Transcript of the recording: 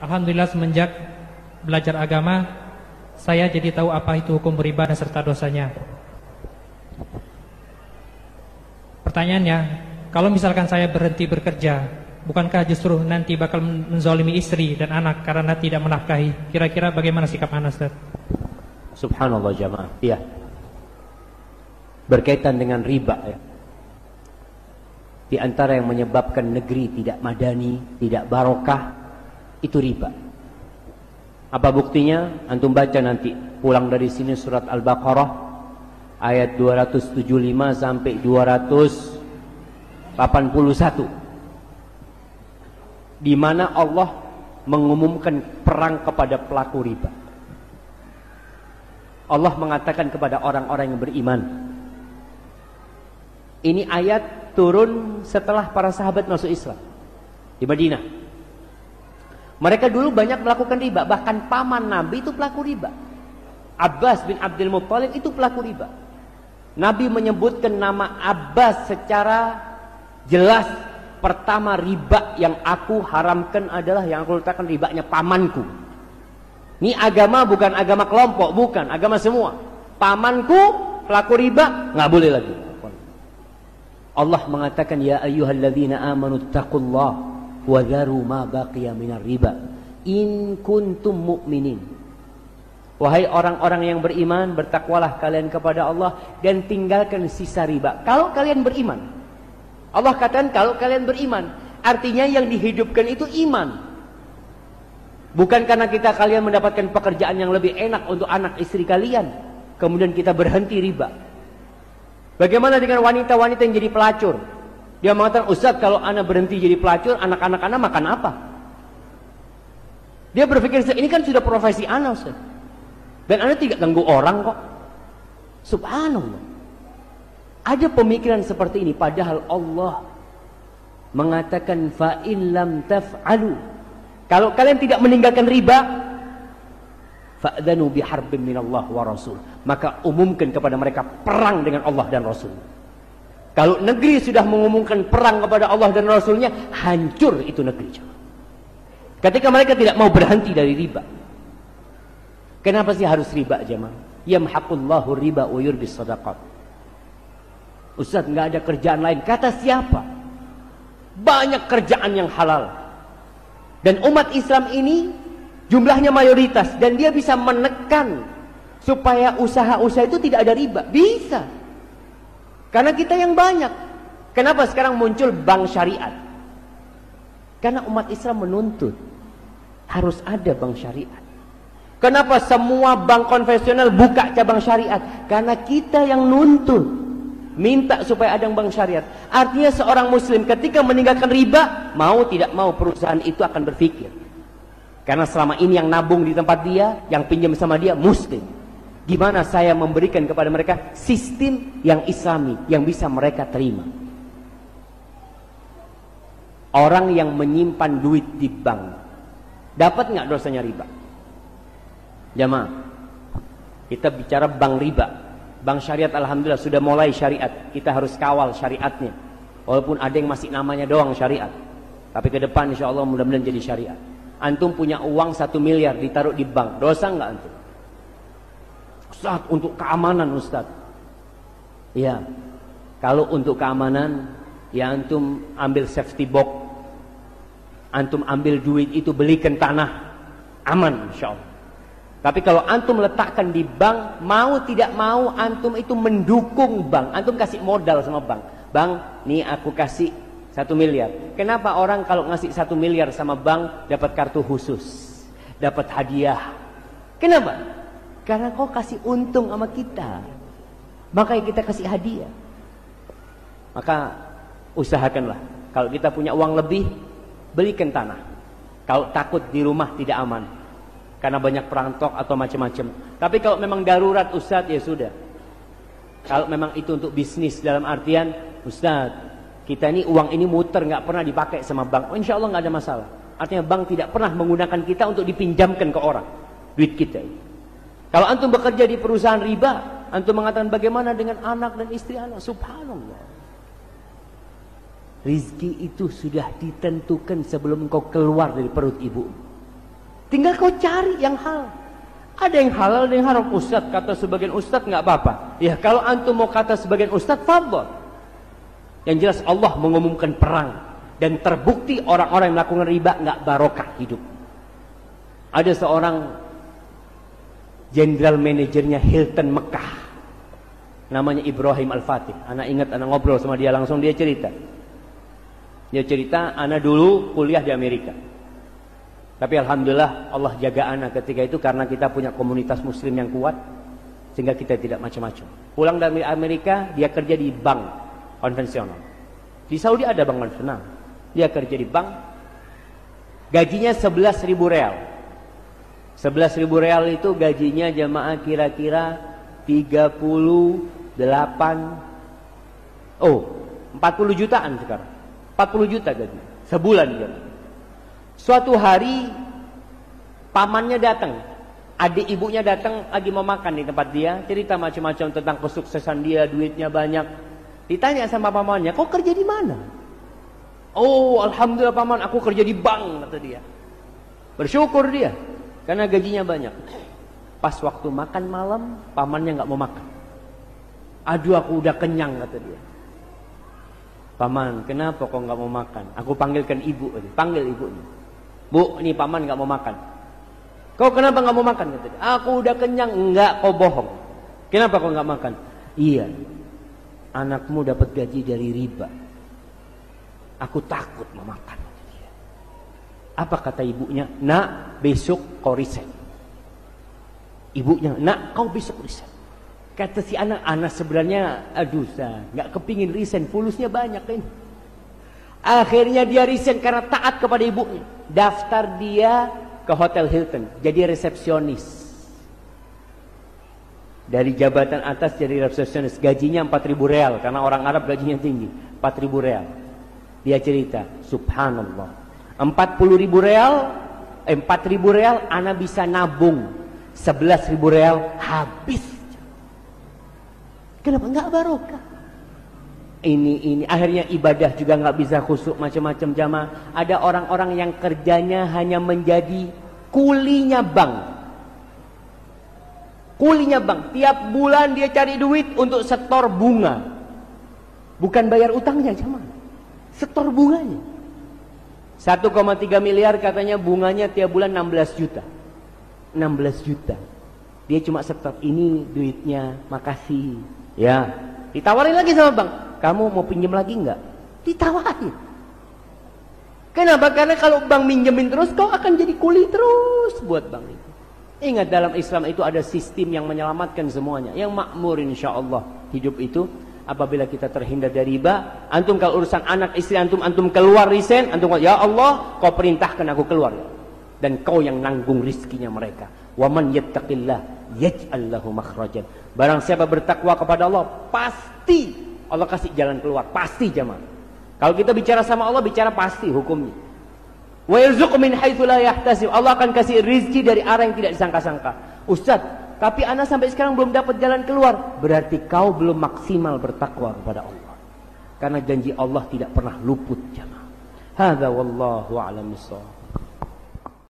Alhamdulillah semenjak belajar agama, saya jadi tahu apa itu hukum riba dan serta dosanya. Pertanyaannya, kalau misalkan saya berhenti bekerja, bukankah justru nanti bakal menzalimi istri dan anak karena tidak menafkahi? Kira-kira bagaimana sikap Anda, Ustaz? Subhanallah jamaah. Iya. Berkaitan dengan riba ya. Di antara yang menyebabkan negeri tidak madani, tidak barokah, itu riba. Apa buktinya? Antum baca nanti pulang dari sini surat Al-Baqarah ayat 275 sampai 281, di mana Allah mengumumkan perang kepada pelaku riba. Allah mengatakan kepada orang-orang yang beriman. Ini ayat turun setelah para sahabat masuk Islam di Madinah. Mereka dulu banyak melakukan riba, bahkan paman Nabi itu pelaku riba. Abbas bin Abdul Muttalib itu pelaku riba. Nabi menyebutkan nama Abbas secara jelas. Pertama riba yang aku haramkan adalah yang aku letakkan ribanya pamanku. Ini agama bukan agama kelompok, bukan agama semua. Pamanku pelaku riba, nggak boleh lagi. Allah mengatakan ya ayyuhalladzina amanu taqullaha wa dharu ma baqiya minar riba in kuntum mu'minin. Wahai orang-orang yang beriman, bertakwalah kalian kepada Allah dan tinggalkan sisa riba kalau kalian beriman. Allah katakan kalau kalian beriman, artinya yang dihidupkan itu iman. Bukan karena kalian mendapatkan pekerjaan yang lebih enak untuk anak istri kalian, kemudian kita berhenti riba. Bagaimana dengan wanita-wanita yang jadi pelacur? Dia mengatakan, Ustaz, kalau anak berhenti jadi pelacur, anak-anak anak makan apa? Dia berpikir, ini kan sudah profesi anak, Ustaz. Dan anak tidak ganggu orang kok. Subhanallah. Ada pemikiran seperti ini, padahal Allah mengatakan, fa'in lam taf'alu. Kalau kalian tidak meninggalkan riba, fa'dhanu biharbin minallah wa rasul. Maka umumkan kepada mereka perang dengan Allah dan Rasul. Kalau negeri sudah mengumumkan perang kepada Allah dan Rasulnya, hancur itu negeri. Ketika mereka tidak mau berhenti dari riba. Kenapa sih harus riba, jemaah? Yamhaqullahu riba wa yurbis shadaqat. Ustaz, nggak ada kerjaan lain. Kata siapa? Banyak kerjaan yang halal. Dan umat Islam ini jumlahnya mayoritas, dan dia bisa menekan supaya usaha-usaha itu tidak ada riba. Bisa. Karena kita yang banyak. Kenapa sekarang muncul bank syariat? Karena umat Islam menuntut harus ada bank syariat. Kenapa semua bank konvensional buka cabang syariat? Karena kita yang nuntut, minta supaya ada bank syariat. Artinya seorang muslim ketika meninggalkan riba, mau tidak mau perusahaan itu akan berpikir, karena selama ini yang nabung di tempat dia, yang pinjam sama dia muslim, gimana saya memberikan kepada mereka sistem yang islami, yang bisa mereka terima. Orang yang menyimpan duit di bank, dapat nggak dosanya riba? Jamaah, kita bicara bank riba. Bank syariat alhamdulillah sudah mulai syariat. Kita harus kawal syariatnya. Walaupun ada yang masih namanya doang syariat, tapi ke depan insya Allah mudah-mudahan jadi syariat. Antum punya uang 1 miliar ditaruh di bank, dosa nggak antum? Ustaz, untuk keamanan Ustaz. Ya, kalau untuk keamanan, ya antum ambil safety box, antum ambil duit itu belikan tanah, aman insya Allah. Tapi kalau antum letakkan di bank, mau tidak mau antum itu mendukung bank. Antum kasih modal sama bank. Bang, nih aku kasih 1 miliar. Kenapa orang kalau ngasih 1 miliar sama bank dapat kartu khusus, dapat hadiah? Kenapa? Karena kau kasih untung sama kita, makanya kita kasih hadiah. Maka usahakanlah, kalau kita punya uang lebih, belikan tanah. Kalau takut di rumah tidak aman, karena banyak perampok atau macam-macam. Tapi kalau memang darurat Ustadz, ya sudah. Kalau memang itu untuk bisnis dalam artian, Ustadz, kita ini uang ini muter, nggak pernah dipakai sama bank. Oh, insya Allah nggak ada masalah. Artinya bank tidak pernah menggunakan kita untuk dipinjamkan ke orang, duit kita ini. Kalau antum bekerja di perusahaan riba, antum mengatakan bagaimana dengan anak dan istri anak? Subhanallah. Rizki itu sudah ditentukan sebelum engkau keluar dari perut ibu. Tinggal kau cari yang halal. Ada yang halal, ada yang haram. Ustadz, kata sebagian ustadz nggak apa-apa. Ya kalau antum mau kata sebagian ustadz, fadhol. Yang jelas Allah mengumumkan perang. Dan terbukti orang-orang yang melakukan riba nggak barokah hidup. Ada seorang general manajernya Hilton Mekah. Namanya Ibrahim Al-Fatih. Anak ingat, anak ngobrol sama dia langsung, dia cerita. Dia cerita, anak dulu kuliah di Amerika. Tapi alhamdulillah Allah jaga anak ketika itu karena kita punya komunitas muslim yang kuat. Sehingga kita tidak macam-macam. Pulang dari Amerika, dia kerja di bank konvensional. Di Saudi ada bank konvensional. Dia kerja di bank. Gajinya 11.000 real. 11.000 real itu gajinya jamaah kira-kira 40 jutaan sekarang. 40 juta gaji sebulan dia. Suatu hari pamannya datang, adik ibunya datang lagi mau makan di tempat dia, cerita macam-macam tentang kesuksesan dia, duitnya banyak. Ditanya sama pamannya, "Kau kerja di mana?" "Oh, alhamdulillah paman, aku kerja di bank," kata dia. Bersyukur dia karena gajinya banyak. Pas waktu makan malam, pamannya nggak mau makan. "Aduh, aku udah kenyang," kata dia. "Paman, kenapa kau nggak mau makan?" Aku panggilkan ibu, panggil ibunya. "Bu, ini paman nggak mau makan." "Kau kenapa nggak mau makan?" kata dia. "Aku udah kenyang." "Enggak, kau bohong." "Kenapa kau nggak makan?" "Iya, anakmu dapat gaji dari riba. Aku takut mau makan." Apa kata ibunya? "Nak, besok kau resign." Ibunya, "Nak, kau besok resign." Kata si anak sebenarnya, aduh saya nggak kepingin resign, fulusnya banyak ini. Akhirnya dia resign karena taat kepada ibunya. Daftar dia ke Hotel Hilton, jadi resepsionis. Dari jabatan atas jadi resepsionis, gajinya 4.000 real karena orang Arab gajinya tinggi, 4.000 real. Dia cerita, subhanallah, 40.000 real, 4.000 real, ana bisa nabung, 11.000 real habis. Kenapa? Nggak barokah. Ini akhirnya ibadah juga nggak bisa khusyuk, macam-macam jamaah. Ada orang-orang yang kerjanya hanya menjadi kulinya bank. Kulinya bank. Tiap bulan dia cari duit untuk setor bunga. Bukan bayar utangnya jamaah. Setor bunganya. 1,3 miliar katanya bunganya tiap bulan 16 juta. 16 juta. Dia cuma setor, ini duitnya, makasih. Ya, ditawarin lagi sama bank. "Kamu mau pinjam lagi enggak?" Ditawarin. Kenapa? Karena kalau bank minjemin terus, kau akan jadi kuli terus buat bank itu. Ingat, dalam Islam itu ada sistem yang menyelamatkan semuanya, yang makmur insyaallah hidup itu. Apabila kita terhindar dari riba, antum kalau urusan anak istri antum keluar resign, antum, "Ya Allah, kau perintahkan aku keluar." Dan kau yang nanggung rizkinya mereka. "Wa man yattaqillah yaj'al lahu makhrajan." Barang siapa bertakwa kepada Allah, pasti Allah kasih jalan keluar, pasti jemaah. Kalau kita bicara sama Allah, bicara pasti hukumnya. Wa yarzuqu min haitsu la yahtasib. Allah akan kasih rizki dari arah yang tidak disangka-sangka. "Ustaz, tapi ana sampai sekarang belum dapat jalan keluar." Berarti kau belum maksimal bertakwa kepada Allah. Karena janji Allah tidak pernah luput jemaah. Hadza wallahu a'lam bissawab.